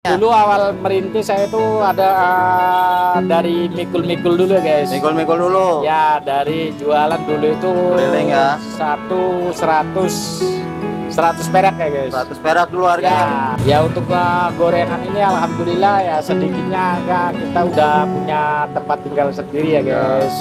Dulu awal merintis saya itu ada dari mikul-mikul dulu guys. Mikul-mikul dulu. Ya dari jualan dulu itu Keliling ya. 100 perak ya guys. 100 perak dulu harganya. Ya untuk gorengan ini alhamdulillah ya sedikitnya ya kita udah punya tempat tinggal sendiri ya guys.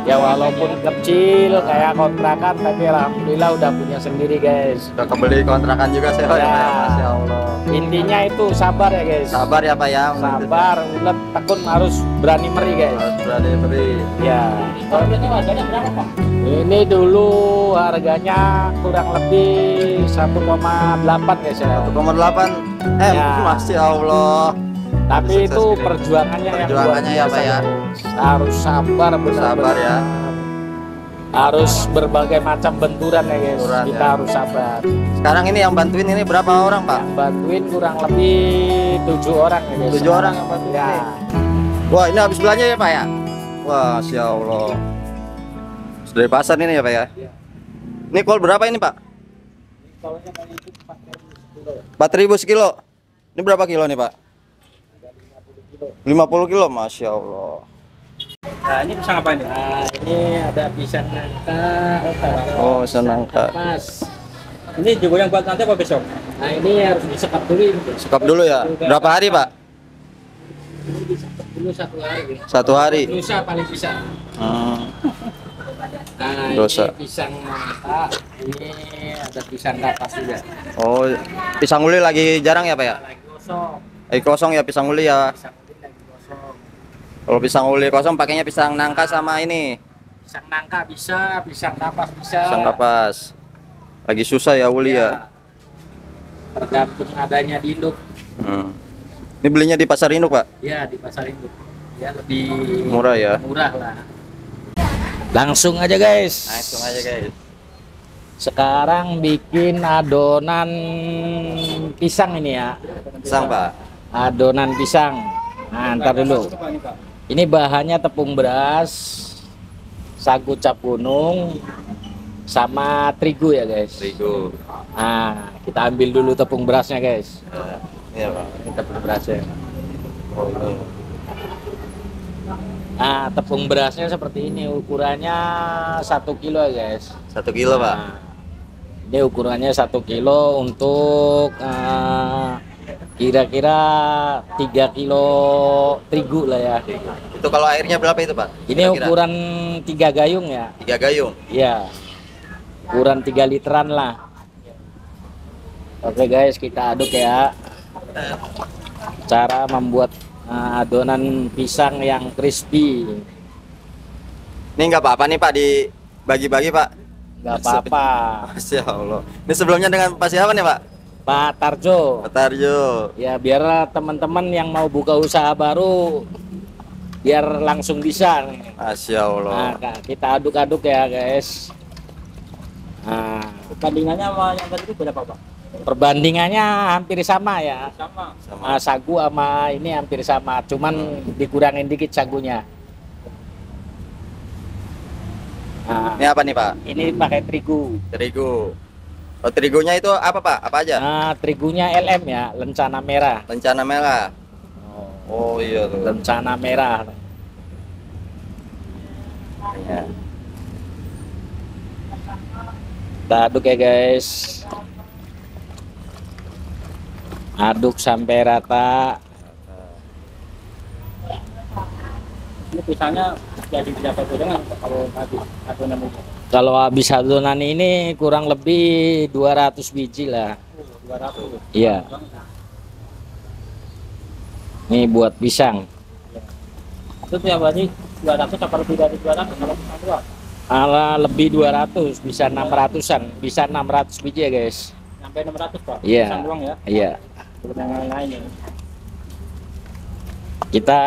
Ya walaupun kecil kayak kontrakan tapi alhamdulillah udah punya sendiri guys. Udah kebeli kontrakan juga saya Ya. Masya Allah. Intinya itu sabar ya guys. Sabar ya Pak ya. Sabar, ulet, tekun, harus berani meri guys. Harus berani beri. Ya. Kalau ini harganya berapa Pak? Ini dulu harganya kurang lebih 1,8 guys ya. 1,8 Ya. Masya Allah. Tapi Sukses itu gini. perjuangannya yang Perjuangannya ya, luar Pak, ya. biasa, guys. Harus sabar, benar-benar. Sabar ya. Harus berbagai macam benturan ya guys. Benturan, Kita ya. harus sabar. Sekarang ini yang bantuin ini berapa orang Pak? Yang bantuin kurang lebih 7 orang ya guys. 7 orang yang bantuin Ya. ini. Wah ini habis belanja ya Pak ya? Wah Masya Allah. Dari pasar ini ya Pak ya? Iya. Ini kol berapa ini Pak? Kalau yang paling itu 4.000 kilo. 4.000 sekilo. Ini berapa kilo nih Pak? 50 kilo, Masya Allah. Nah ini pisang apa ini? Nah, ini ada pisang nangka. Oh, senang Kak. Mas. Ini juga yang buat nanti apa besok? Nah, ini harus disekap dulu ini. Sekap dulu ya. Berapa hari Pak? Ini disekap dulu 1 hari. 1 hari. Lusa paling bisa. Hmm. Nah, Dosa. ini pisang nangka. Ini ada pisang kapas juga. Oh, pisang uli lagi jarang ya Pak ya? Lagi gosong. Lagi kosong ya pisang uli ya. Pisang uli lagi gosong. Kalau pisang uli kosong pakainya pisang nangka sama ini. Pisang nangka bisa, pisang kapas bisa. Pisang kapas. Lagi susah ya uli ya. Tergantung adanya di Induk. Hmm. Ini belinya di pasar induk Pak? Ya, di pasar Induk. Ya lebih Murah ya. murah lah. Langsung aja guys. Langsung aja guys. Sekarang bikin adonan pisang ini ya. Pisang Pak. Adonan pisang. Nah, ntar dulu. Ini bahannya tepung beras, sagu cap gunung, sama terigu ya guys. Terigu. Nah, kita ambil dulu tepung berasnya guys. Iya Pak. Ini tepung berasnya. Oh, ini. Nah, tepung berasnya seperti ini. Ukurannya 1 kilo ya guys. 1 kilo Pak. Nah, ini ukurannya 1 kilo untuk kira-kira 3 kilo terigu lah ya. Itu kalau airnya berapa itu Pak? Ini Kira-kira? ukuran 3 gayung ya. 3 gayung. Iya. Ukuran 3 literan lah. Oke guys, kita aduk ya. Cara membuat adonan pisang yang crispy. Ini nggak apa-apa nih Pak dibagi-bagi Pak. Nggak apa-apa. Masya Allah. Ini sebelumnya dengan Pak siapa nih Pak? Pak Tarjo. Pak Tarjo. Ya biar teman-teman yang mau buka usaha baru biar langsung bisa nih. Masya Allah. Nah, kita aduk-aduk ya guys. Nah, Perbandingannya sama yang tadi itu berapa Pak? perbandingannya hampir sama ya. Sama. Sagu sama ini hampir sama, cuman dikurangin dikit sagunya. Nah, Ini apa nih Pak? ini pakai terigu. Terigu. Oh, terigunya itu apa Pak? Apa aja? Nah, terigunya LM ya, lencana merah. Lencana merah. Oh iya tuh. Lencana merah. Ya. Kita aduk ya guys. Aduk sampai rata. Ini pisangnya jadi berapa gorengan kalau habis adonan ini? Kalau habis adonan ini kurang lebih 200 biji lah. 200. Iya. Ini buat pisang. Itu tiap hari 200 apa lebih dari 200 kalau pisang dua? Ala lebih 200, bisa 600-an, bisa 600 biji ya guys. Sampai 600 Pak? Iya. Pisang doang ya? Iya. Belum yang lain ya? Kita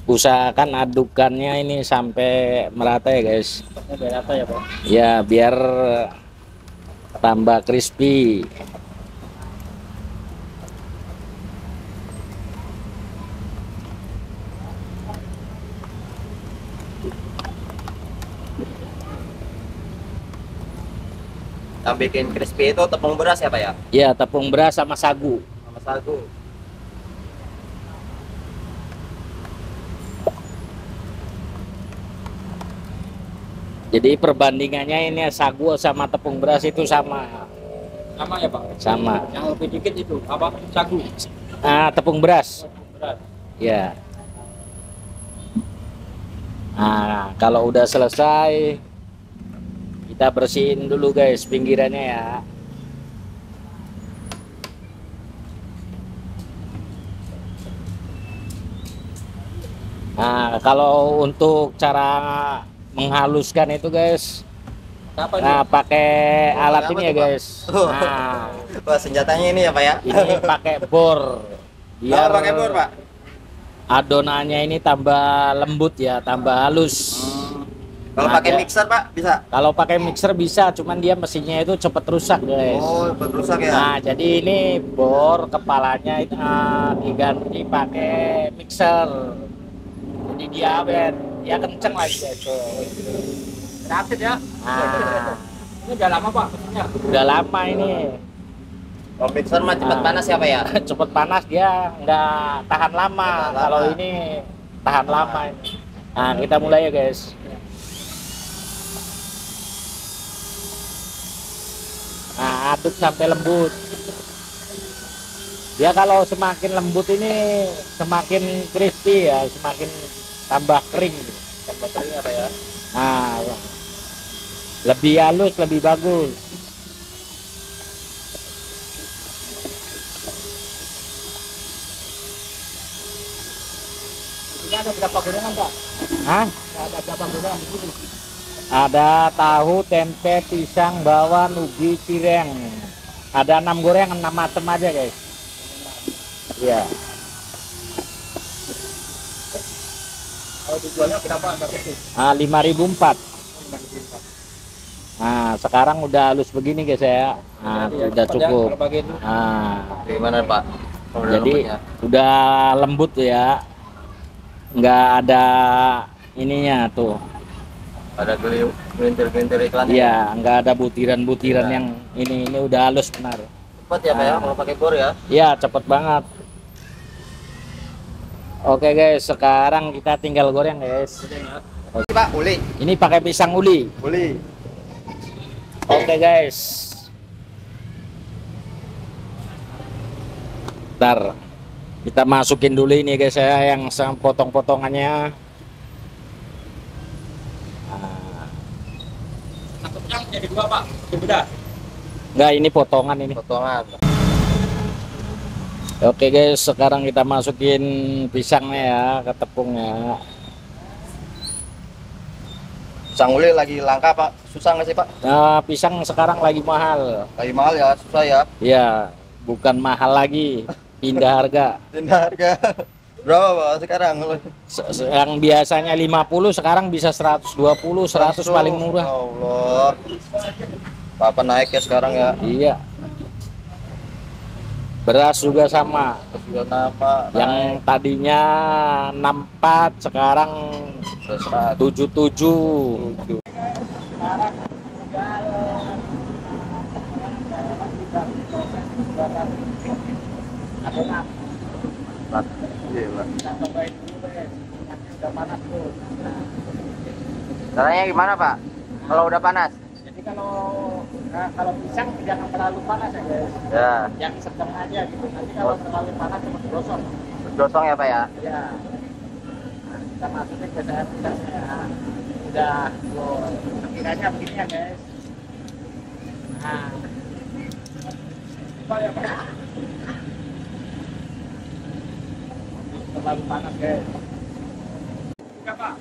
usahakan adukannya ini sampai merata ya guys. Ini biar rata ya Pak? Ya biar tambah crispy. Yang bikin crispy itu tepung beras ya Pak ya? Ya tepung beras sama sagu. Sama sagu. Jadi perbandingannya ini sagu sama tepung beras itu sama. Sama ya Pak? Sama. Yang lebih dikit itu apa? Sagu. Tepung beras. Berat. Ya. Nah, kalau udah selesai kita bersihin dulu guys pinggirannya ya. Nah, kalau untuk cara menghaluskan itu guys, Apa nah ini? pakai alat Apa ini tuh, ya Pak? guys. Nah, Wah, senjatanya ini ya Pak ya? ini pakai bor. Biar pakai bor Pak? adonannya ini tambah lembut ya, tambah halus. Kalau Nah, pakai dia- mixer Pak bisa? Kalau pakai mixer bisa, cuman dia mesinnya itu cepet rusak guys. Oh, rusak ya? Nah, jadi ini bor kepalanya itu diganti pakai mixer. Jadi dia awet, dia kenceng lagi guys. Reaktif ya? Nah, Ini udah lama Pak mesinnya? udah lama ini. Kalau mixer mah cepat panas ya Pak ya? Cepet panas dia nggak tahan lama. Tahan lama. Kalau ini tahan lama ini. Nah, kita mulai ya guys. Nah, aduk sampai lembut. Dia kalau semakin lembut ini semakin crispy ya, semakin tambah kering. Tambah kering apa ya? Nah, ya. Lebih halus, lebih bagus. Ini ada berapa gorengan Pak? Hah? Ada berapa gorengan di sini? Ada tahu, tempe, pisang, bawang, ubi, cireng. Ada 6 goreng, 6 macam aja guys. Iya. Kalau dijualnya berapa Pak? 5.004. Nah, sekarang udah halus begini guys ya. Nah, udah cukup. Kalau pakai itu. Nah, Gimana Pak? Kalau udah jadi lembutnya? udah lembut ya. Nggak ada ininya tuh. Ada gelintir-gelintir iklan. Iya, nggak ada butiran-butiran yang ini udah halus benar. Cepat ya Pak ya kalau pakai bor ya? Iya, cepet banget. Oke guys, sekarang kita tinggal goreng guys. Ini Pak, uli. Ini pakai pisang uli. Uli. Oke guys. Ntar kita masukin dulu ini guys ya yang potong-potongannya. Nah, Satu yang jadi dua Pak. Beda. enggak, ini potongan ini. Potongan. Oke guys, sekarang kita masukin pisangnya ya ke tepungnya. Pisang uli lagi langka Pak. Susah nggak sih Pak? Nah, pisang sekarang lagi mahal. Lagi mahal ya, susah ya. Ya, bukan mahal lagi, pindah harga. Pindah harga. Berapa Pak sekarang? Yang biasanya 50 sekarang bisa 120, 100 paling murah. Ya Allah. Apa naik ya sekarang ya? Iya. Beras juga sama. Sudah nama Yang tadinya 64 sekarang 77. Caranya gimana Pak? Kalau udah panas? Jadi kalau pisang jangan terlalu panas ya guys. Ya, Yang sedang aja gitu. Nanti kalau terlalu panas cepat gosong. gosong ya Pak ya? Ya. Nah, kita masukin ke dalam pisangnya. Udah, kiranya begini ya guys. Nah. Apa ya Pak? Terlalu panas guys. Enggak Pak.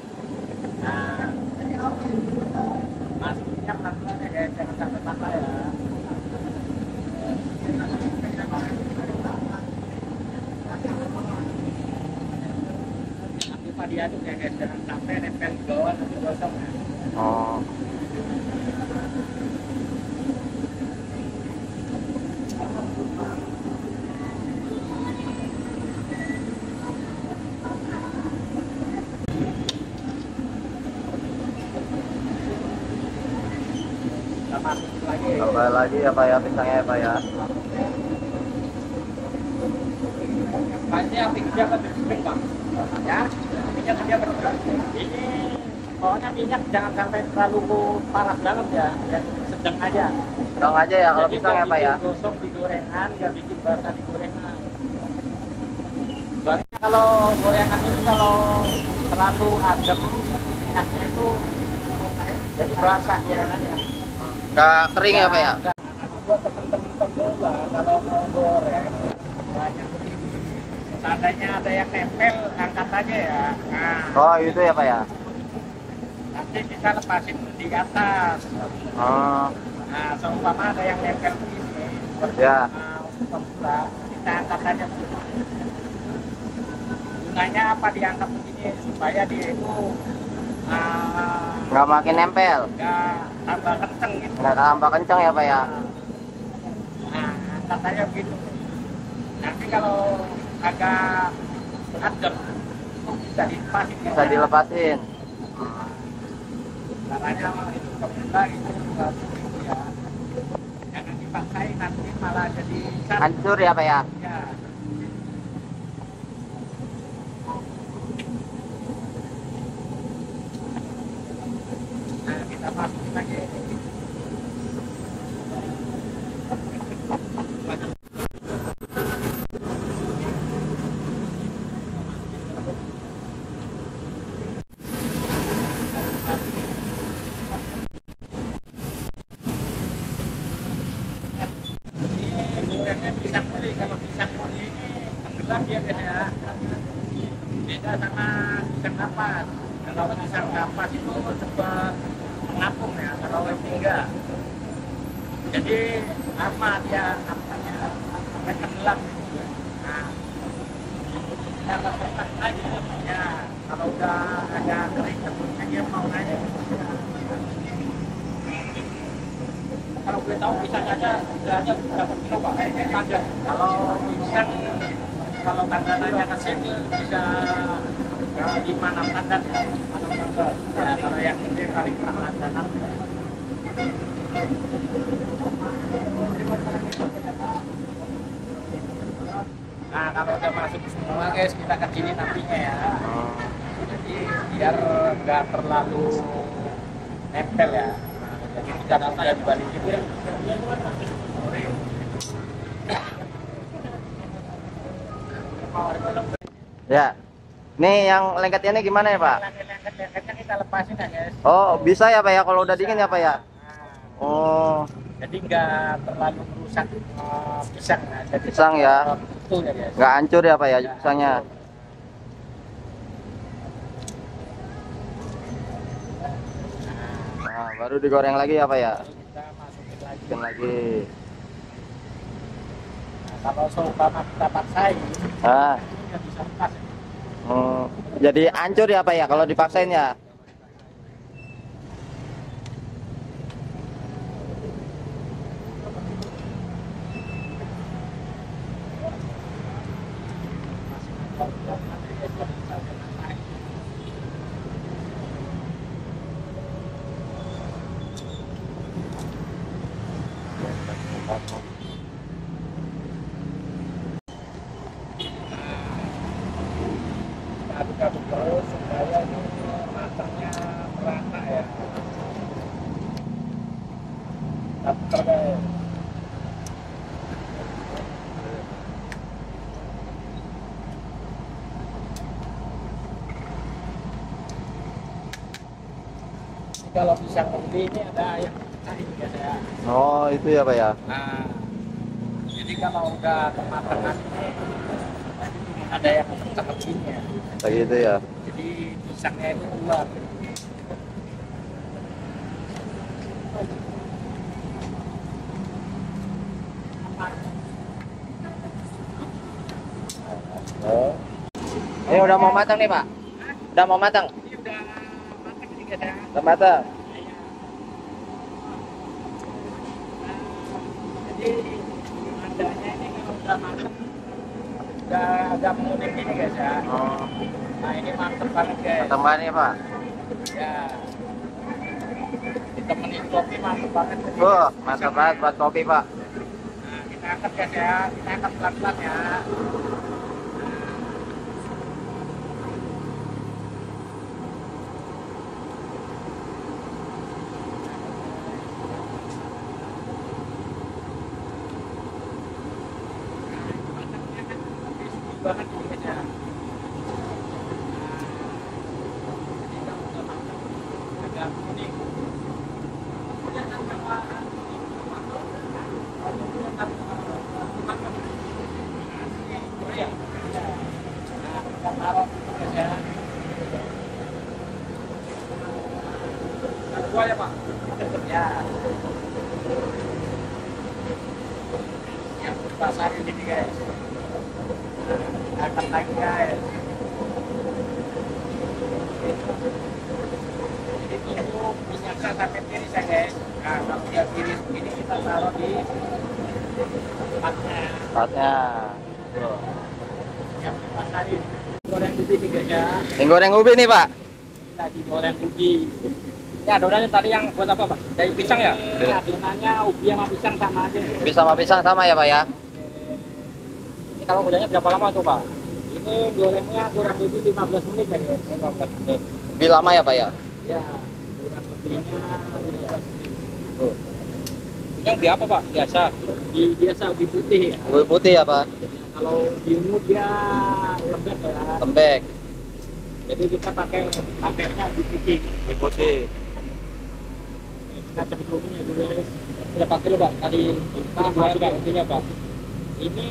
Nah, masuknya pelan-pelan ya guys, jangan sampai patah ya. Nanti Pak diaduk ya guys, jangan sampai nempel di bawah nanti gosong ya. Oh. Kita masukin lagi. Tambah lagi ya Pak ya, pisangnya ya Pak ya. Paknya api kerja kan bersih Pak. Ya, Apinya kerja bersih. ini pokoknya minyak jangan sampai terlalu panas banget ya, yang sedang aja. Dong aja ya kalau Jadi pisang ya Pak ya. gosok di gorengan, nggak bikin basah di gorengan. Soalnya kalau gorengan ini kalau terlalu adem, minyaknya itu jadi basah gorengannya. Nggak kering ya Pak ya. Buat temen-temen pemula kalau mau goreng banyak. Seandainya ada yang nempel, angkat aja ya. Nah, Oh itu ya Pak ya. nanti kita lepasin di atas. Oh Nah, seumpama ada yang nempel begini, ya. untuk pemula, kita angkat aja. Gunanya apa diangkat begini supaya dia itu Nggak makin nempel. nggak tambah kenceng gitu. Nggak tambah kencang ya Pak ya. Nah, angkat aja begitu. Nanti kalau agak adem, itu bisa dilepasin. Bisa dilepasin. Caranya itu pemula itu juga begitu ya. Jangan dipaksain nanti malah jadi Hancur ya Pak ya. ya. Nah, kita masukin lagi. Gorengnya pisang puri, kalau pisang puri ini tenggelam dia beda. Beda sama pisang kapas. Kalau pisang kapas itu cepat mengapung ya, kalau ini enggak. Jadi lama dia apanya sampai tenggelam. Nah, kita lepas aja ya. Kalau udah agak kering tepungnya dia mau naik. Kalau gue tahu pisang aja harganya berapa kilo Pak? Kagak. Kalau pisang kalau tandanannya ke sini bisa 5-6 tandan ya. 5-6 tandan. Ya, kalau yang gede kali 6 tandan. Nah, kalau udah masuk semua guys, kita kecilin apinya ya. Jadi biar nggak terlalu nempel ya. Jadi kita nanti ya dibalikin ya. Ya. Nih yang lengketnya gimana ya Pak? Lengket-lengketnya kita lepasin ya guys. Oh bisa ya Pak ya kalau udah dingin ya Pak ya. Oh Jadi nggak terlalu merusak pisang ya. Jadi pisang ya. Itu ya guys. Nggak hancur ya Pak ya pisangnya. Nah baru digoreng lagi ya Pak ya. Kita masukin lagi. Masukin lagi. Nah, kalau seumpama kita paksain, Ah. ini nggak bisa lepas. Jadi hancur ya Pak ya kalau dipaksain ya. Aduk-aduk terus supaya ini matangnya merata ya. Datar guys. Ini kalau pisang putih ini ada yang cair guys ya. Oh itu ya Pak ya. Nah, jadi kalau udah kematangan ini ada yang kecil-kecilnya. Kayak gitu ya. Jadi pisangnya itu keluar. Oh. Ini udah mau matang nih Pak. Udah mau matang. Ini udah matang ini guys ya. Udah matang. Jadi adanya ini kalau udah matang udah agak menguning gini guys ya. Oh. Nah ini mantep banget guys. Matang banget nih Pak. Ya. Ditemenin kopi mantep banget. Jadi Mantap banget buat kopi Pak. Nah, kita angkat guys ya. Kita angkat pelan-pelan ya. banget ini guys ya. Jadi kalau udah matang agak kuning. Kemudian yang matang ya. Nah, kita taruh guys ya. Dua ya Pak? Ya. Yang dipasarin ini guys. Akan lagi guys. Jadi tunggu minyaknya sampai tiris ya guys. Nah kalau udah tiris ini kita taruh di tempatnya. Saatnya. Yang dipasarin. Goreng ubi nih guys ya. Yang goreng ubi nih Pak. Lagi goreng ubi. Ya adonannya tadi yang buat apa Pak? Dari pisang ya? Iya. Adonannya ubi sama pisang sama aja. Ubi sama pisang sama ya Pak ya? Ini kalau gorengnya berapa lama tuh Pak? Ini gorengnya kurang lebih 15 menit ya guys. 15 menit. Lebih lama ya Pak ya? Ya, kurang lebihnya 15 menit. Tuh. Yang di apa Pak? Biasa? Biasa ubi putih ya. Ubi putih ya Pak? Kalau di ungu dia lembek ya. Lembek. Jadi kita pakainya ubi putih. Ubi putih. Kita cemplungnya dulu guys. Sudah pakai loh Pak, tadi kita masukkan ubinya Pak. Ini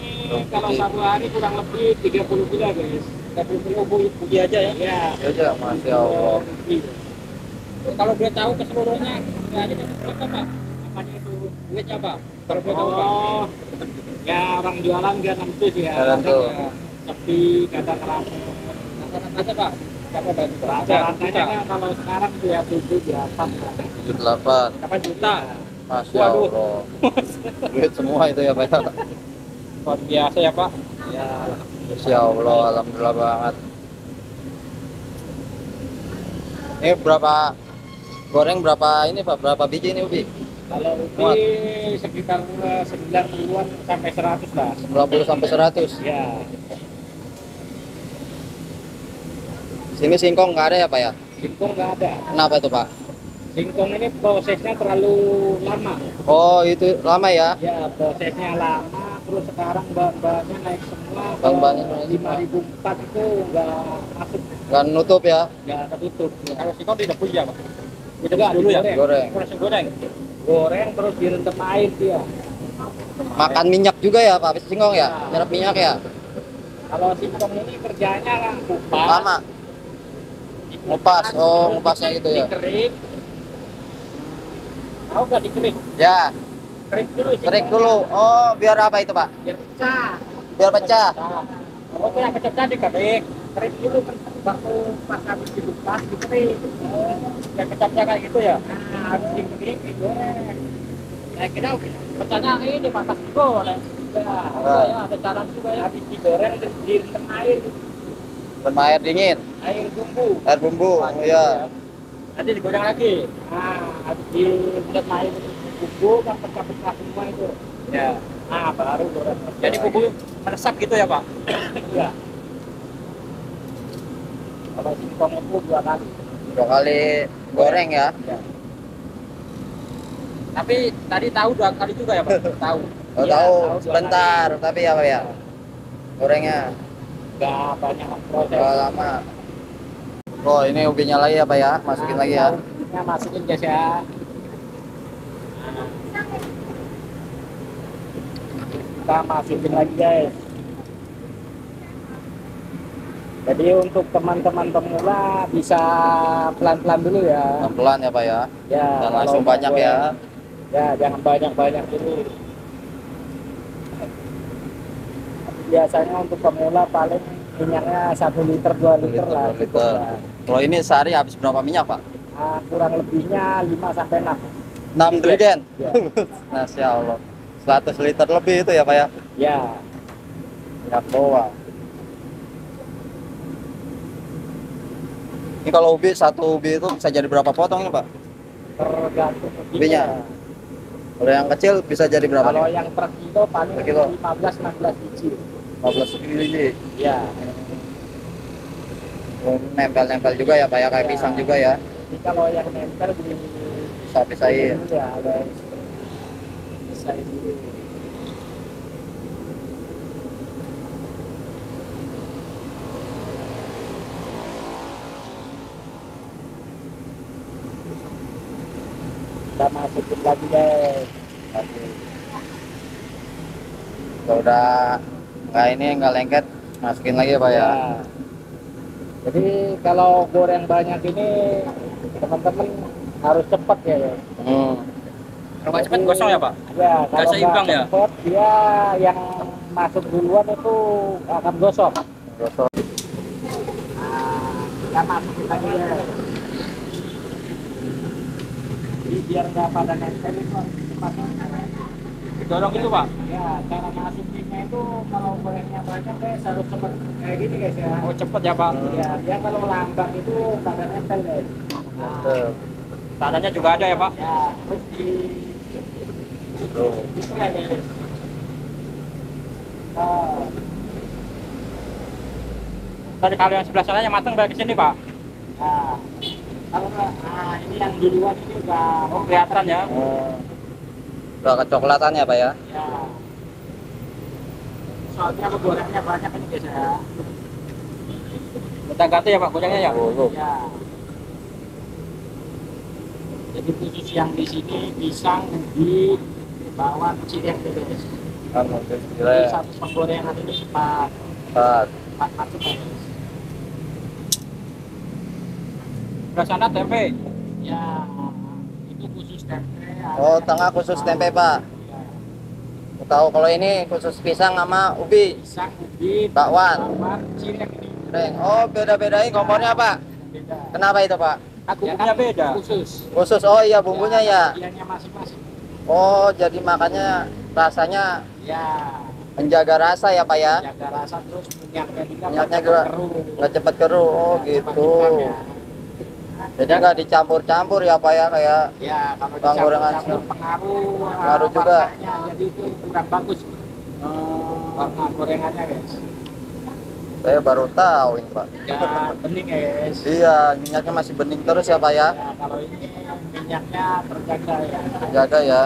kalau satu hari kurang lebih 30 kilo guys. 30 kilo ubi aja ya? Ya. Ya, Masya Allah. Kalau boleh tahu keseluruhannya nggak ada berapa Pak? Apanya itu duitnya Pak? Kalau boleh tahu Pak? Ya orang jualan nggak nentu sih ya. Nggak nentu. Kadang sepi, kadang ramai. Rata-rata Pak? Berapa Pak? Rata-ratanya kan kalau sekarang tuh ya 7-8. 78. 8 juta. Masya Waduh. Allah. Duit semua itu ya Pak ya? Luar biasa ya Pak. Ya. Masya Allah, alhamdulillah banget. Ini berapa goreng berapa ini Pak? Berapa biji ini ubi? Kalau Muat. ubi sekitar 90-an sampai 100 lah. 90 sampai 100. Ya. Sini singkong nggak ada ya Pak ya? Singkong nggak ada. Kenapa itu Pak? Singkong ini prosesnya terlalu lama. Oh itu lama ya? Ya prosesnya lama. Terus sekarang bahan-bahannya naik semua. Bahan-bahannya naik semua. 5.004 itu nggak masuk, Nggak nutup ya? nggak tertutup. Kalau singkong tidak punya Pak. Itu nggak dulu ya? Goreng. Proses goreng. Goreng terus direndam air dia. Makan minyak juga ya Pak? Singkong ya? Nyerap minyak ya? Kalau singkong ini kerjanya kan kupas. Lama. Ngupas, oh ngupasnya gitu ya? Dikerik. Tahu nggak dikerik? Ya, Kerik dulu. kerik dulu. Oh biar apa itu Pak? Biar pecah. Biar pecah. Kalau yang pecah dikerik. Kerik dulu kan waktu pas habis dikupas dikerik. Yang pecah-pecah kayak gitu ya. Nah, habis dikerik digoreng. Nah, kita pecahnya ini panas digoreng. Ya, ada cara juga ya. Habis digoreng direndam air. Sama air dingin, Air bumbu. air bumbu. Iya. Nanti digoreng lagi. Nah, habis direndam air bumbu kan pecah-pecah semua itu. Ya. Nah, baru goreng. Jadi bumbu meresap gitu ya, Pak? Iya. Kalau singkong itu 2 kali. 2 kali goreng ya? Ya. Tapi tadi tahu 2 kali juga ya, Pak? Tahu. Oh, Iya, tahu dua sebentar, kali. tapi ya Pak ya? Gorengnya Nggak banyak proses. nggak lama. Oh ini ubinya lagi ya Pak ya? Masukin lagi ya? Ubinya masukin guys ya. Kita masukin lagi guys. Jadi untuk teman-teman pemula bisa pelan-pelan dulu ya. Pelan ya Pak ya? Ya. Dan kalau langsung mau banyak goreng, ya? Ya jangan banyak-banyak dulu. Biasanya untuk pemula paling minyaknya 1 liter 2 liter lah. 1 liter. Kalau ini sehari habis berapa minyak Pak? Nah, kurang lebihnya 5 sampai 6. 6 driden? Ya. Masya Allah. 100 liter lebih itu ya Pak ya? Ya. Minyak doang. Ini kalau ubi, satu ubi itu bisa jadi berapa potong ini Pak? Tergantung Ubinya. Kalau yang kecil bisa jadi berapa? Kalau nih? yang per kilo paling Per kilo. 15-16 biji. 15 biji. Ya. Nempel-nempel juga ya Pak ya, kayak Ya. pisang juga ya. Jadi kalau yang nempel di Bisa-pisahin. ya ada pisahin dulu. kita masukin lagi guys. Kalau udah nggak ini nggak lengket, masukin lagi ya Pak ya. Jadi kalau goreng banyak ini teman-teman harus cepat ya. Kalau nggak cepat gosong ya Pak? Ya, Nggak kalau seimbang nggak ya? cepet, dia yang masuk duluan itu akan gosong. Gosong. Nah, kita masukin lagi ya. Jadi biar nggak pada nempel itu harus cepat. Dorong itu Pak? Ya, cara masukinnya itu kalau gorengnya banyak guys harus cepat kayak gini guys ya. Oh cepet ya Pak? Ya, dia kalau lambat itu pada nempel guys. Nah, Tandanya juga ada ya Pak? ya, terus di itu ya guys. Oh, Tadi kalau yang sebelah sananya matang balik ke sini Pak? nah, kalau nggak, nah ini yang duluan ini udah Oh kelihatan ya? Udah kecoklatan ya Pak ya. ya. Soalnya gorengnya banyak ini guys ya. Kita ganti ya Pak gorengnya ya? Ya. Jadi khusus yang di sini pisang di bawah cireng gitu guys. Jadi satu penggorengan ini cepat masuk guys. Sebelah sana tempe. Ya, itu khusus tempe. Oh, tengah khusus tempe Pak. Ya. Tahu kalau ini khusus pisang sama ubi. Pisang, ubi, Bakwan. cireng ini Cireng. Oh, beda-bedain kompornya Pak. beda. Kenapa itu Pak? Aku Ya punya kan, beda. khusus. Khusus. Oh iya bumbunya ya. Bagiannya masing-masing. Oh, jadi makanya rasanya Ya, menjaga rasa ya Pak ya. jaga rasa terus minyaknya juga Minyaknya nggak juga keruh. nggak cepet keruh. Oh Cepat gitu. hitam ya. Jadi nggak dicampur-campur ya Pak ya kayak. Ya, kalau Bang, gorengan dicampur pengaruh pengaruh juga. warnanya, jadi itu kurang bagus warna gorengannya guys. Saya baru tahu ini Pak. Ya, bening ya guys. Iya, minyaknya masih bening terus ya Pak ya. Ya, kalau ini minyaknya terjaga ya. Jaga ya.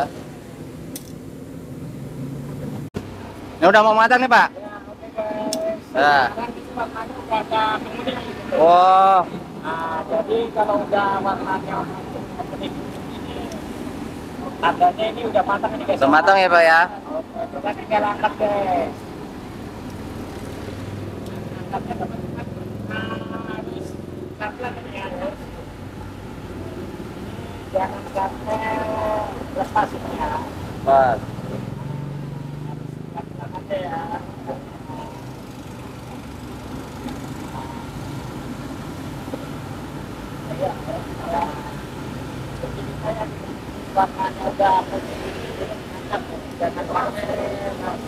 Ini udah mau matang nih Pak. Ya, oke guys. Ya. Sekarang di tempat makan udah ada kemudian. Wah, Nah, jadi kalau udah warnanya bening ini tandanya ini udah matang ini guys. udah matang ya Pak ya. Oke, kita tinggal angkat guys. Angkatnya teman-teman harus pelan-pelan ini ya guys. Jangan sampai lepas ini ya. Pak. Pelan-pelan aja ya. Ya, ya. Begini saya warnanya udah putih, angkat jangan sampai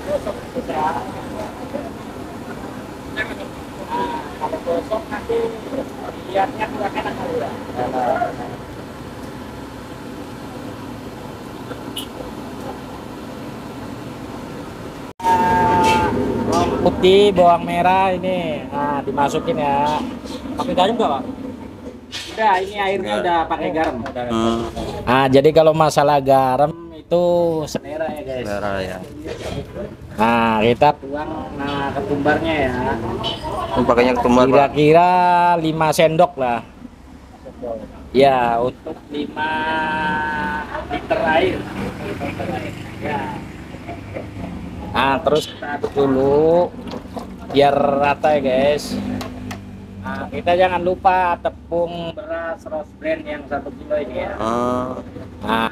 gosong gitu ya. Nah, kalau gosong nanti lihatnya kurang enak juga. Bawang putih, bawang merah ini, nah dimasukin ya. Pakai garam nggak Pak? Udah, ini airnya udah pakai garam. Hmm. Nah, jadi kalau masalah garam itu selera ya guys. Selera ya. Nah, kita tuang ketumbarnya ya. Ini pakainya ketumbar Pak. Kira-kira 5 sendok lah. Ya, untuk 5 liter air. Ya. Nah, terus kita aduk dulu biar rata ya guys. Nah, kita jangan lupa tepung beras Rose Brand yang 1 kilo ini ya. Nah,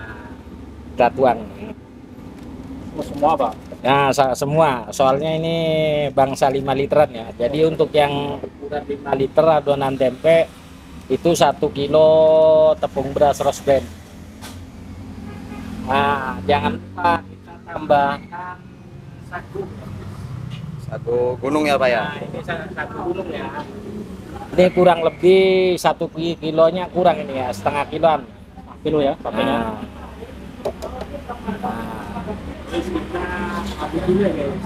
kita tuang. Semua Pak? Nah, semua. Soalnya ini bangsa 5 literan ya. Jadi untuk yang ukuran 5 liter adonan tempe itu 1 kilo tepung beras Rose Brand. Nah, jangan lupa kita tambahkan sagu. Sagu gunung ya Pak ya. Nah, ini sagu gunung ya. Ini kurang lebih 1 kilonya kurang ini ya, setengah kiloan. Kilo ya pakainya? Terus kita aduk dulu ya guys.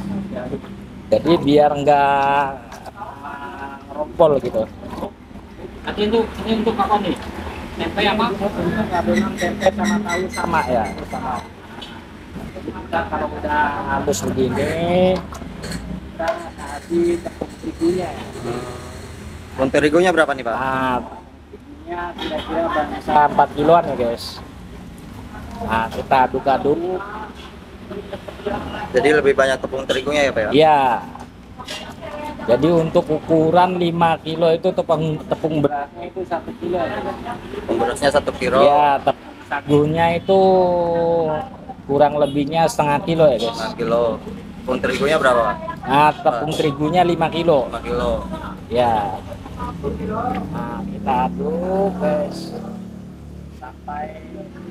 Jadi biar nggak rompol gitu. Nanti ini untuk apa nih? Tempe apa? Adonan tempe sama tahu sama ya. Sama. Kita kalau udah halus begini, kita kasih tepung terigunya. Tepung terigunya berapa nih Pak? Nah, terigunya kira-kira bangsa 4 kiloan ya guys. Nah, kita aduk-aduk. Jadi lebih banyak tepung terigunya ya Pak ya? Ya. Jadi untuk ukuran 5 kilo itu tepung berasnya itu 1 kilo. Tepung berasnya 1 kilo. Ya, tepung sagunya itu kurang lebihnya setengah kilo ya guys. 5 kilo. Tepung terigunya berapa Pak? Nah, tepung terigunya 5 kilo. 5 kilo. Ya. Nah, kita aduk guys sampai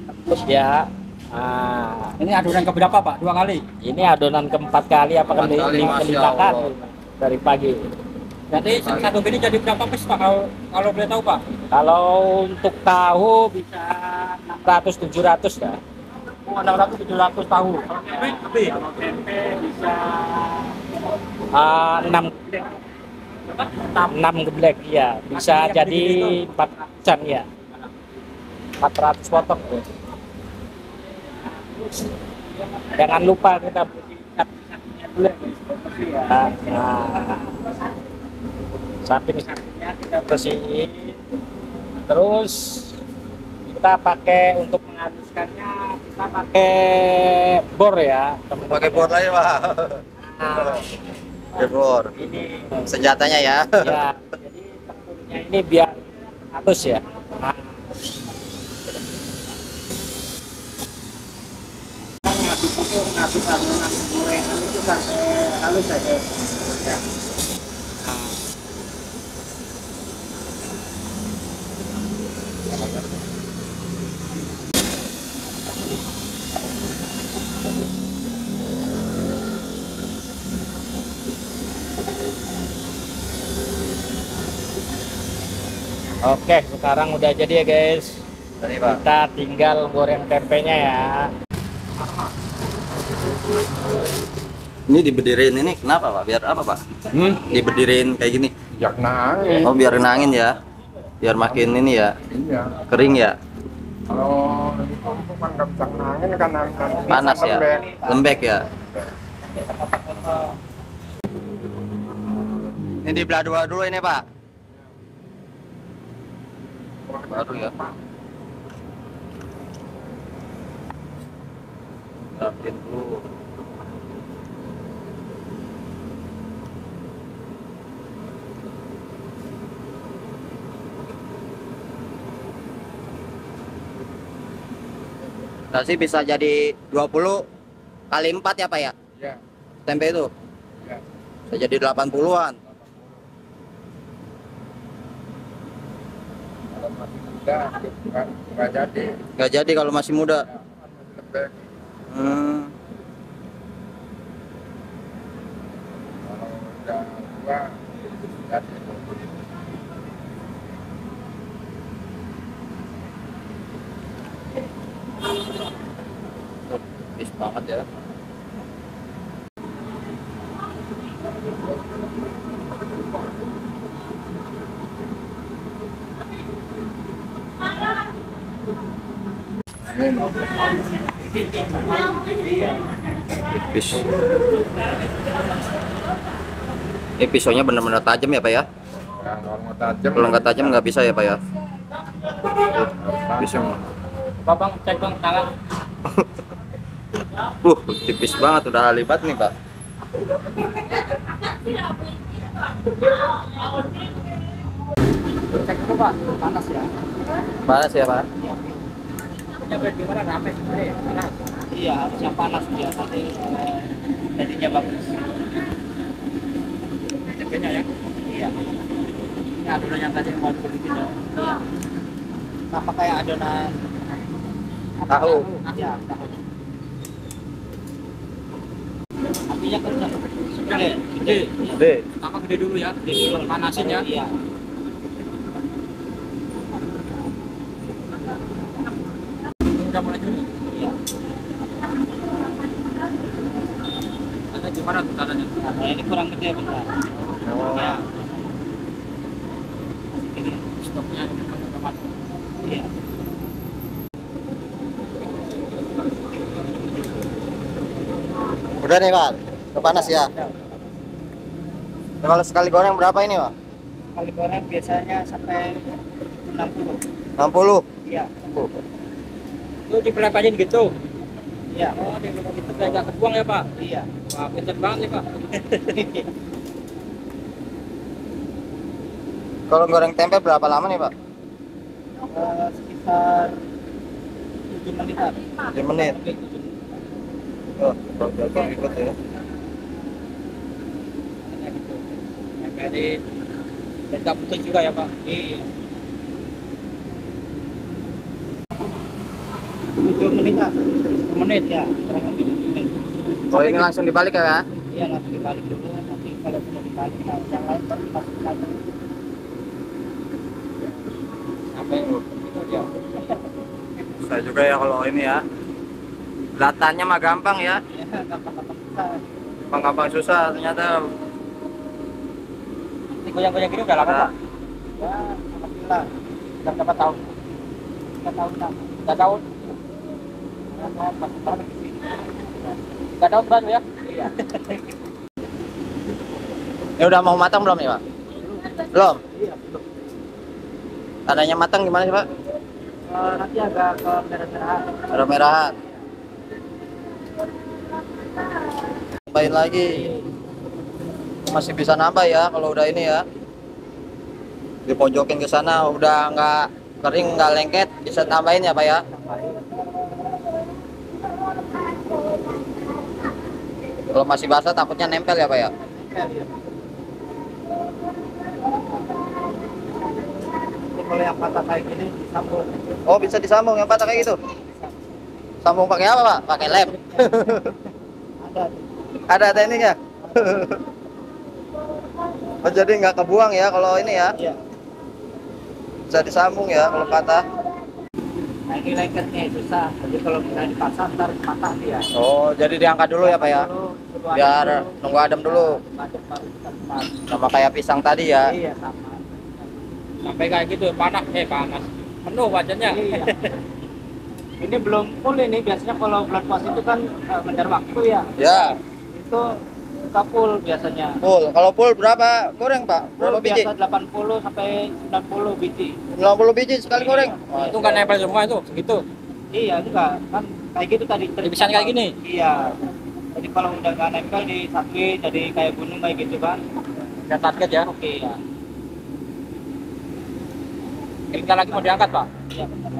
tembus ya. Nah, Ini adonan keberapa Pak? 2 kali? ini adonan keempat kali apa Empat kali, kelima Masya kali Allah. dari pagi. Jadi satu gini jadi berapa piece Pak kalau boleh tahu Pak? Kalau untuk tahu bisa 600 700 dah. Oh, 600 700 tahu. Lebih. Kalau tempe bisa 6 geblek ya. Bisa jadi 400-an ya. 400 potong. Jangan lupa kita samping-sampingnya dulu ya. Nah, samping-sampingnya kita bersihin. Terus kita pakai untuk menghaluskannya kita pakai bor ya. Pakai bor lagi Pak. Nah, Pakai bor. ini Senjatanya ya. ya. Jadi tepungnya ini biar halus ya. Nah, ngaduk adonan gorengan itu sampai halus saja ya. Oke, sekarang udah jadi ya guys. Tadi Pak. Kita tinggal goreng tempenya ya. Ini dibedirin ini kenapa Pak? Biar apa Pak? Dibedirin kayak gini. Ya nangis. Oh biar kena angin ya. Biar makin ini ya. Iya. Kering ya. Kalau itu kan nggak bisa nangin kan nanti Panas ya. lembek. Lembek ya. Ini dibelah dua dulu ini Pak. Baru ya. Rapin dulu. Nasi bisa jadi 20 kali 4 ya Pak ya? Iya. Tempe itu? Iya. Bisa jadi 80-an. Kalau masih muda nggak jadi. Nggak jadi kalau masih muda. Ya, kan masih lembek. Hmm. Kalau udah tua jadi. Tipis banget ya. Tipis. Ini pisaunya benar-benar tajam ya Pak ya? Ya, kalau mau tajam. Kalau nggak tajam nggak bisa ya Pak ya? Pisau. Babang cek dong tangan. Tipis banget udah halibat nih Pak. Cek dulu Pak, panas ya. Panas ya Pak? Nyampe gimana rame sebenarnya? Panas. Iya, harusnya panas dia nanti jadinya bagus. Tempenya ya. Iya. Ini adonan yang tadi mau dibikin ya. Iya. Sama kayak adonan Tahu. Iya, tahu. Apinya kencang. Gede. Gede. Gede. Apa gede dulu ya? Gede dulu panasin ya. Iya. Udah mulai jadi. Iya. Ada gimana tuh tadanya? Nah, ini kurang gede bentar. Ya. Ini Stoknya udah masuk. iya. Udah nih Pak. Udah panas ya. Nah, kalau sekali goreng berapa ini Pak? Kali goreng biasanya sampai 60. 60. Iya. Itu dipelepasin gitu. Iya. Oh, di gitu kayak nggak kebuang ya Pak? Iya. Wah, pintar banget nih Pak. Kalau goreng tempe berapa lama nih, Pak? Sekitar 7 menitan. 7 menit. Oh, berapa ikut ya? Jadi nggak putus juga ya Pak? Iya. 7 menit lah. 7 menit ya. Kurang lebih 7 menit. Oh, ini langsung dibalik ya? Iya, langsung dibalik dulu. Nanti kalau sudah dibalik, nah, yang lain baru dimasukin lagi. Sampai itu dia. Susah juga ya kalau ini ya. Latannya mah gampang ya. Ya, gampang-gampang susah. Gampang-gampang susah ternyata. Ini goyang-goyang gini udah lama Nah. Pak? Ya, alhamdulillah. Sudah berapa tahun? 3 tahun lah. 3 tahun. 3 tahun baru ya? Iya. Ini udah mau matang belum nih, Pak? Belum. Iya, belum. Tandanya matang gimana sih, Pak? Nanti agak ke merah-merahan. Merah-merahan. Tambahin lagi. Masih bisa nambah ya kalau udah ini ya. Dipojokin ke sana udah nggak kering, nggak lengket, bisa tambahin ya, Pak ya. Kalau masih basah takutnya nempel ya, Pak ya. Ini kalau yang patah kayak gini disambung. Oh, bisa disambung yang patah kayak gitu. Sambung pakai apa, Pak? Pakai lem. Ada. Ada tekniknya. Oh, jadi nggak kebuang ya kalau ini ya. Iya. Bisa disambung ya kalau patah. Nah ini lengketnya susah. Jadi kalau misalnya dipasang ntar patah dia. Oh, jadi diangkat dulu ya, Pak ya. Biar nunggu adem dulu. Adem baru kita lepas. Sama kayak pisang tadi ya. Iya sama. Sampai kayak gitu panas, panas. Penuh wajannya. Iya. Ini belum full ini. Biasanya kalau bulan puasa itu kan menjar waktu ya. Ya, Itu suka full biasanya. full. Kalau full berapa goreng, Pak? Berapa Full biji? biasa 80 sampai 90 biji. 90 biji sekali goreng. Itu nggak nempel semua itu, segitu. Iya, enggak. Kan kayak gitu tadi. Bisa kayak gini? Iya. Jadi kalau udah nggak nempel disatuin jadi kayak gunung kayak gitu kan. Udah target ya. Oke ya. Bentar lagi mau diangkat, Pak. Iya benar.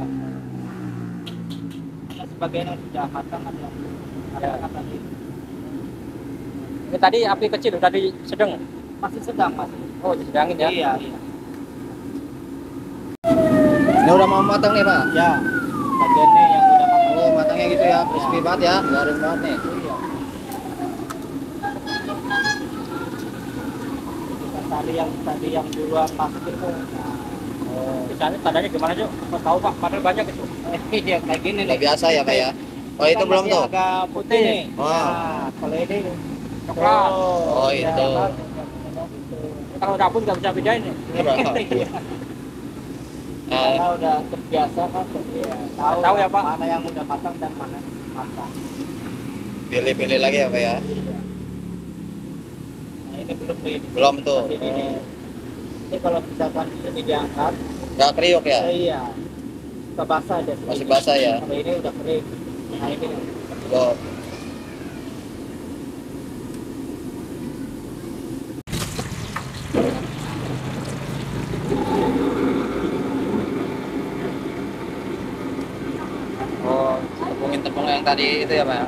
Ada sebagian yang sudah matang ada. Ada yang tadi. Ini tadi api kecil, udah di sedang. Masih sedang masih. Oh, disedangin ya. Iya, iya. Ini udah mau matang nih, Pak. Ya. Bagiannya yang udah matang. Oh, matangnya gitu ya. Crispy banget ya. Garing banget nih. Iya. Tadi yang duluan masuk itu. Misalnya tandanya gimana, Cuk? Mau tahu, Pak? Padahal banyak itu. Iya kayak gini Udah nih. biasa ya, Pak ya. Oh, itu Kan belum masih tuh. agak putih nih. Oh. Nah, kalau ini Coklat. Oh, iya, itu. kan? Kalau dapur nggak bisa bedain nih. Iya. Karena udah terbiasa kan, jadi ya Tahu ya, Pak. mana yang udah matang dan mana matang. Pilih-pilih lagi ya, Pak ya. Nah ini belum nih. Belum tuh. Ini kalau misalkan ini diangkat, Nggak kriuk ya. iya, suka basah dia. Masih basah ya. Kalau ini udah kering. Nah ini Oh. Oh, tepung yang tadi itu ya, Pak.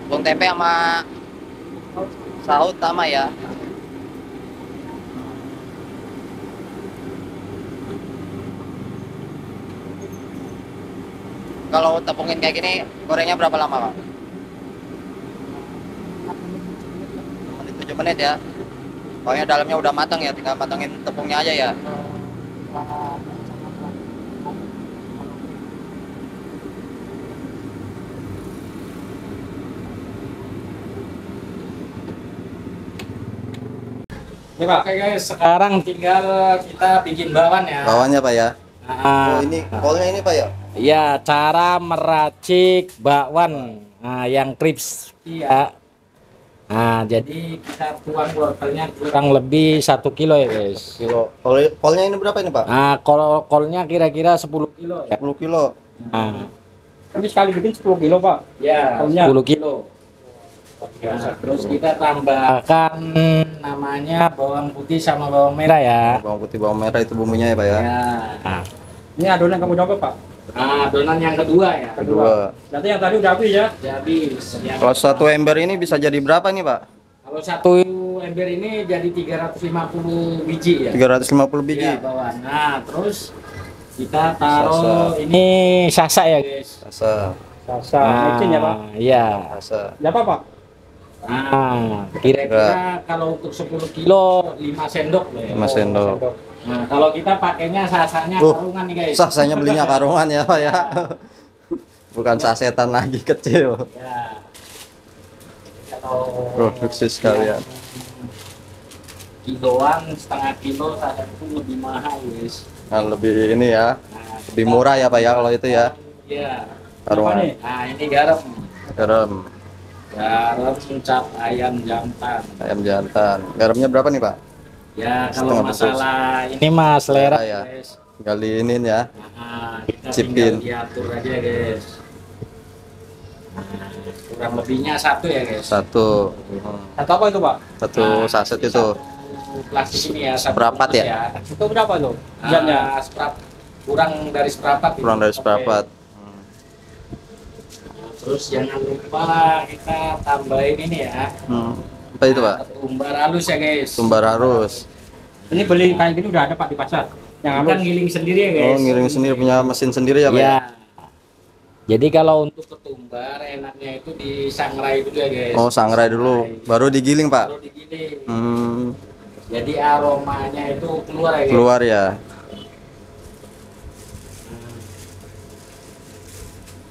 Tepung tempe sama saut sama ya. Kalau tepungin kayak gini, gorengnya berapa lama, Pak? 7 menit ya. Pokoknya dalamnya udah matang ya, tinggal matangin tepungnya aja ya. Ini Pak, oke guys, sekarang tinggal kita bikin bawang ya. Bawahnya, Pak ya. Nah, Oh, ini kolnya ini, Pak ya. ya cara meracik bakwan, nah, yang crispy ya. Nah, jadi kita tuang wortelnya kurang lebih 1 kilo ya guys. Kilo. Kolnya ini berapa ini, Pak? Nah, kolnya kira-kira 10 kilo ya. 10 kilo. Nah, Ini sekali bikin 10 kilo Pak. Ya, Tahunnya. 10 kilo. Ya, terus kita tambahkan namanya bawang putih sama bawang merah ya. Bawang putih, bawang merah itu bumbunya ya Pak ya. Ya. Ini adonan kamu coba Pak. Nah, adonan yang kedua ya. Kedua. Berarti yang tadi udah habis ya. Jadi Kalau satu ember ini bisa jadi berapa nih Pak? kalau satu ember ini jadi 350 biji ya. 350 biji. Iya, bawaan. Nah, terus kita taruh ini sasa ya, guys. Sasa. Sasa micin ya Pak. Iya. Sasa. Ya Pak. Nah, kira-kira kalau untuk 10 kilo 5 sendok lah ya. 5 sendok. Nah, kalau kita pakainya sasanya karungan nih, guys. Sasanya belinya karungan ya Pak ya. Bukan sasetan lagi kecil. Ya. Kalau Produksi sekalian. kiloan setengah kilo sasa itu lebih mahal, guys. Nah, lebih ini ya. Nah, Lebih murah ya Pak ya kalau itu ya. Iya. Karungan. Nah, ini garam. Garam. Garam cap ayam jantan. Ayam jantan. Garamnya berapa nih Pak? Ya, Setengah kalau masalah ini mas selera Selera ya. guys. Tinggal diinin ya. Nah, kita Cipin. tinggal diatur aja, guys. Nah, kurang lebihnya satu ya, guys. Satu. Satu apa itu Pak? Satu saset itu. Satu plastik ini ya. satu Seperempat bungkus ya? Itu berapa tuh? Jamnya. Kurang dari seperempat. itu. Kurang dari Oke. seperempat. Terus jangan lupa kita tambahin ini ya. Apa itu Pak? Ketumbar halus ya, guys. Tumbar harus. Ini beli kayak gini udah ada Pak di pasar. Yang Kita halus. ngiling sendiri ya, guys. Oh, ngiring sendiri punya mesin sendiri ya Pak ya? Ya. Jadi kalau untuk ketumbar enaknya itu disangrai dulu ya, guys. Oh, sangrai dulu, baru digiling Pak. Baru digiling. Jadi Jadi aromanya itu keluar ya, guys. keluar ya.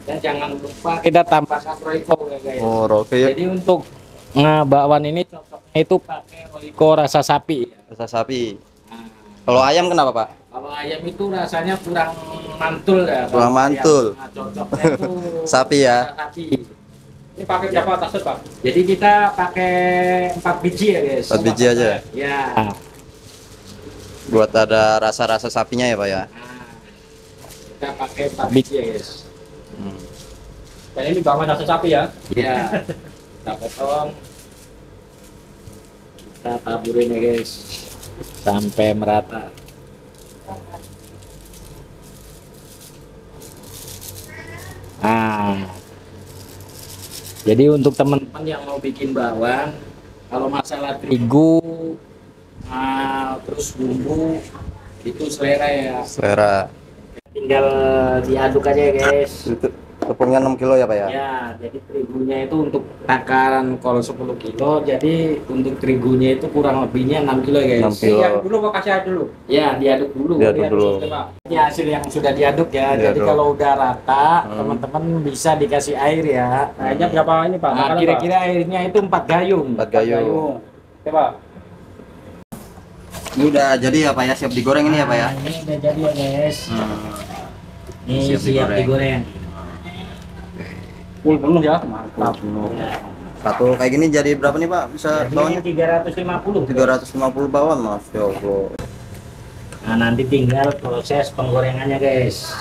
Dan jangan lupa kita tambahkan royco ya, guys. Oh, roke ya. Jadi untuk bakwan ini cocoknya itu pakai royco rasa sapi. Rasa sapi. Nah, Kalau ayam kenapa Pak? kalau ayam itu rasanya kurang mantul ya. Kurang Kalau mantul. ayam. Nah, cocoknya itu Sapi ya. rasa sapi. Ini pakai berapa saset Pak? Jadi kita pakai 4 biji ya, guys. 4 biji aja. Ya. Buat ada rasa-rasa sapinya ya Pak ya. Nah, kita pakai 4 biji ya, guys. Dan ini bawang rasa sapi ya. Ya. Kita potong. Kita taburin ya, guys. Sampai merata. Nah, jadi untuk teman-teman yang mau bikin bawang, kalau masalah terigu, terus bumbu, itu selera ya. Selera. Tinggal diaduk aja ya, guys. Itu tepungnya 6 kilo ya Pak ya? Ya, jadi terigunya itu untuk takaran kalau 10 kilo, jadi untuk terigunya itu kurang lebihnya 6 kilo ya, 6 guys. kilo. Diaduk dulu Pak, kasih air dulu. Ya, diaduk dulu. Diaduk dulu. Pak. Ini hasil yang sudah diaduk ya. Jadi Diaduk. kalau udah rata, teman-teman bisa dikasih air ya. Airnya berapa ini Pak? Nah, Makanan, Pak? kira-kira airnya itu 4 gayung. 4 gayung. Oke Pak. Ini udah jadi ya Pak ya, siap digoreng ini ya Pak ya? Nah, ini udah jadi ya, guys. Ini Siap siap digoreng. digoreng. Full penuh ya. Mantap. Ya. Satu kayak gini jadi berapa nih Pak? Bisa Jadi bawahnya? 350. 350 bawang, Masya Allah. Nah, nanti tinggal proses penggorengannya, guys.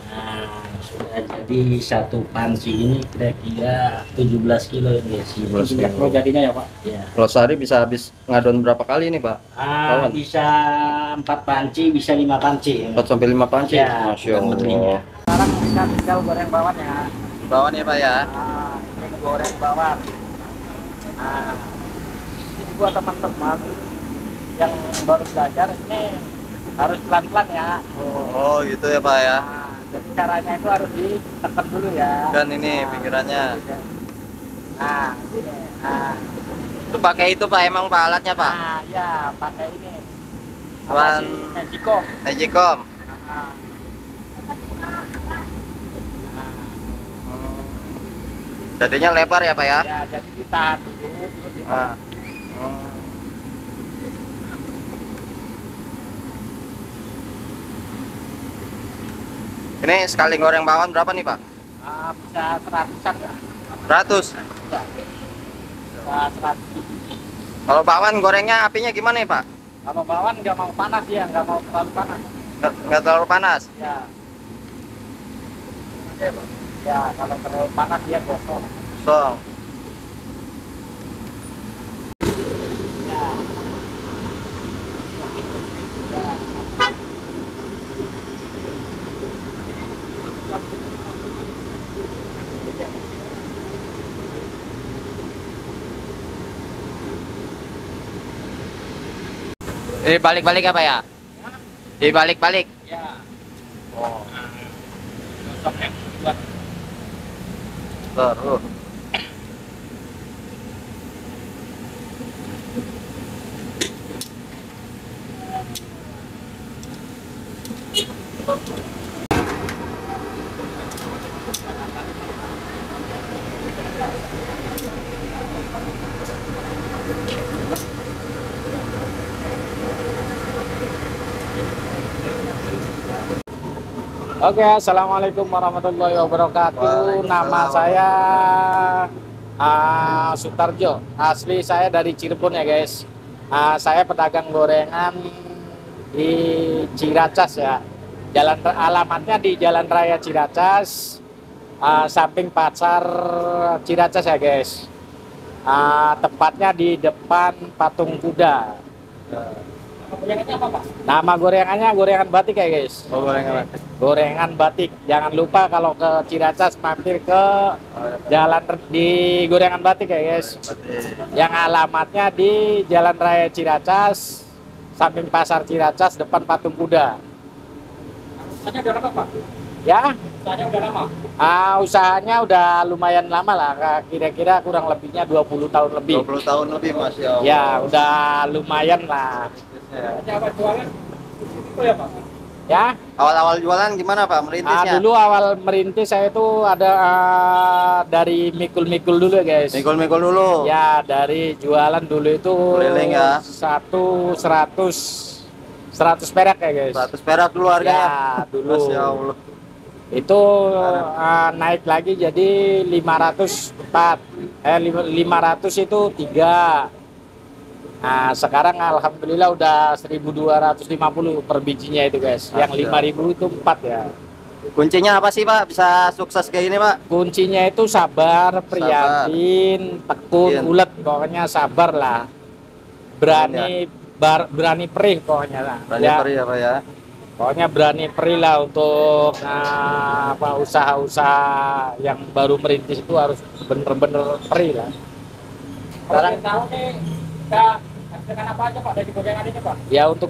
Nah, sudah jadi satu panci ini kira-kira 17 kilo ya, guys. 17 Sudah pro jadinya ya Pak. Ya. Kalau sehari bisa habis ngadon berapa kali nih Pak? Kawan. Bisa 4 panci, bisa 5 panci. 4 sampai 5 panci? Ya, Masya kurang lebihnya. Allah. Sekarang kita tinggal goreng bawang ya. Bawang ya Pak ya? Nah, ini goreng bawang. Nah, ini buat teman-teman yang baru belajar ini harus pelan-pelan ya. Oh gitu ya Pak ya? Nah, jadi caranya itu harus ditekan dulu ya. Kan ini pinggirannya. Nah, ini. Nah, Itu pakai itu Pak, emang Pak alatnya Pak? nah, ya pakai ini. Apaan? Magicom. Magicom. Nah, Jadinya lebar ya Pak ya? ya jadi ditahan dulu. Terus ditekan. Ah. Ini sekali goreng bawang berapa nih Pak? Bisa 100-an ya. 100. Bisa 100. Kalau bawang gorengnya apinya gimana nih Pak? Kalau bawang nggak mau panas ya, nggak mau terlalu panas. Nggak terlalu panas. Ya. Ya, kalau terlalu panas dia gosong. Song. Ya. Balik-balik apa ya? Dibalik-balik. Ya. Oh. Gosok yang buat Terus. Oke, assalamualaikum warahmatullahi wabarakatuh. Nama saya Sutarjo. Asli saya dari Cirebon ya guys. Saya pedagang gorengan di Ciracas ya. Alamatnya di Jalan Raya Ciracas, samping pasar Ciracas ya guys. Tepatnya di depan patung kuda. gorengannya apa, Pak? Nama gorengannya gorengan batik ya guys. Oh, gorengan. Gorengan batik. Jangan lupa kalau ke Ciracas mampir ke jalan di gorengan batik ya guys. Yang alamatnya di Jalan Raya Ciracas, samping pasar Ciracas, depan patung kuda. Usahanya udah lama, Pak? Ya, Usahanya udah lama? usahanya udah lumayan lama lah. Kira-kira kurang lebihnya 20 tahun lebih. 20 tahun lebih, Mas ya. Ya, udah lumayan lah. Ini apa jualan? Itu ya, Pak? Ya. Awal-awal jualan gimana, Pak? Merintisnya? Dulu awal merintis saya itu ada dari mikul-mikul dulu ya guys. Mikul-mikul dulu. Ya, dari jualan dulu itu Keliling ya. 100 perak ya guys. 100 perak dulu harganya. Ya, dulu. Masya Allah. Itu naik lagi jadi 504. 500 itu 3. Nah, sekarang alhamdulillah udah 1.250 per bijinya itu guys. Yang 5.000 itu 4 ya. Kuncinya apa sih, Pak? Bisa sukses kayak gini, Pak? Kuncinya itu sabar, prihatin, tekun, Iya. ulet, pokoknya sabar lah. Berani berani perih pokoknya lah. Berani Ya, perih apa ya? pokoknya berani perih lah untuk usaha-usaha yang baru merintis itu harus bener-bener perih lah. Sekarang tahu nih, kita hasilkan apa aja, Pak, dari gorengan ini, Pak? Ya untuk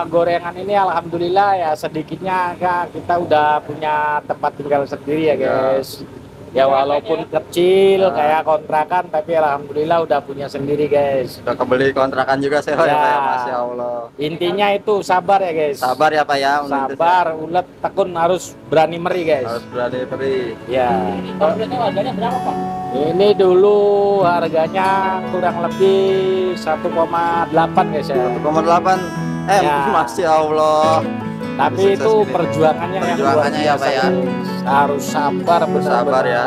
gorengan ini alhamdulillah ya sedikitnya kita udah punya tempat tinggal sendiri ya guys. Ya walaupun kecil kayak kontrakan tapi alhamdulillah udah punya sendiri guys. Udah kebeli kontrakan juga sewa ya, Ya. Pak ya? Masya Allah. Intinya itu sabar ya guys. Sabar ya, Pak ya. Sabar, ulet, tekun, harus berani meri guys. Harus berani perih. Ya. Kalau boleh tahu harganya berapa, Pak? Ini dulu harganya kurang lebih 1,8 guys ya. 1,8 M. Ya. Masya Allah. Tapi Sukses itu gini. perjuangannya yang luar Perjuangannya ya, biasa. Pak ya. Harus sabar, Sabar ya.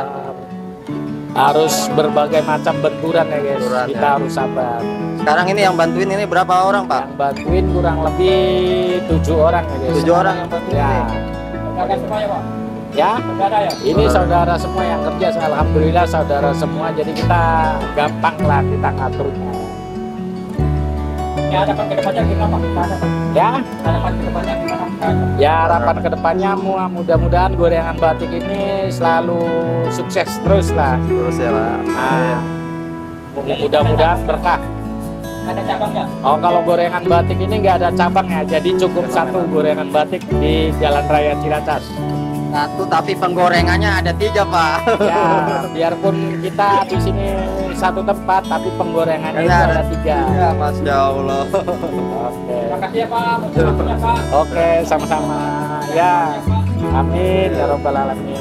Harus berbagai macam benturan ya guys. Benturan, Kita ya. harus sabar. Sekarang ini yang bantuin ini berapa orang, Pak? Yang bantuin kurang lebih 7 orang ya guys. 7 orang yang bantuin Ya. ini. Saudara semuanya, Pak? Ya. Saudara ya? Ini saudara semua yang kerja, alhamdulillah saudara semua. Jadi kita gampang lah kita ngaturnya. Ya, harapan ke depannya gimana, Pak? Gimana, Pak? Ya. Harapan ke depannya gimana? Ya harapan kedepannya mudah-mudahan gorengan batik ini selalu sukses terus lah. Terus ya, Pak. Nah, mudah-mudahan berkah. Ada cabang nggak? Oh kalau gorengan batik ini nggak ada cabang ya, jadi cukup satu gorengan batik di Jalan Raya Ciracas. Satu tapi penggorengannya ada 3, Pak. Ya biarpun kita di sini satu tempat, tapi penggorengannya itu Benar. ada 3. Ya, Masya Allah. Oke, Terima kasih ya, Pak. Terima kasih ya, Pak. oke sama-sama. Ya, amin ya robbal alamin.